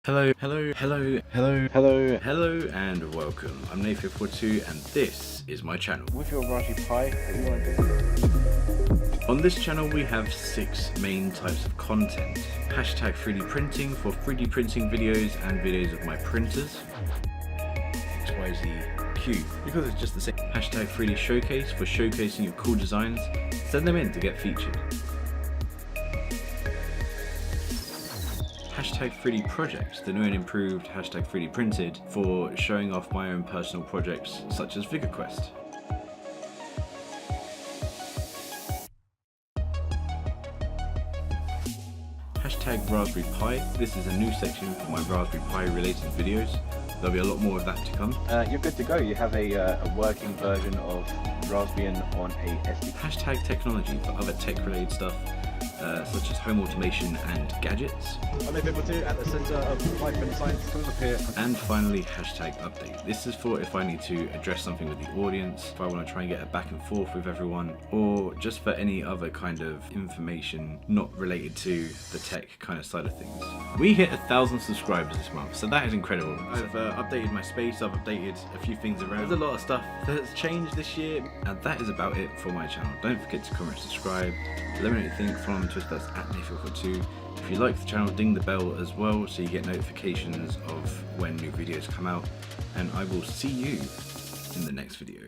Hello, and welcome. I'm Nathan 42 and this is my channel. With your Raspberry Pi, what do you want to do? On this channel we have 6 main types of content. Hashtag 3D printing for 3D printing videos and videos of my printers. XYZ Cube because it's just the same. Hashtag 3D showcase for showcasing your cool designs. Send them in to get featured. Hashtag 3D projects, the new and improved hashtag 3D printed for showing off my own personal projects such as VigorQuest. Hashtag Raspberry Pi, this is a new section for my Raspberry Pi related videos. There'll be a lot more of that to come. You're good to go. You have a working version of Raspbian on a SD. Hashtag technology for other tech related stuff such as home automation and gadgets. I'm Nathan 42 at the Centre of Life and Science coming up here. And finally, hashtag update. This is for if I need to address something with the audience, if I want to try and get a back and forth with everyone, or just for any other kind of information not related to the tech kind of side of things. We hit 1,000 subscribers this month, so that is incredible. I've updated my space, I've updated a few things around. There's a lot of stuff that's changed this year, and that is about it for my channel. Don't forget to comment, subscribe, let me know what you think. Follow me on Twitter, that's at Nathan42. If you like the channel, ding the bell as well so you get notifications of when new videos come out, and I will see you in the next video.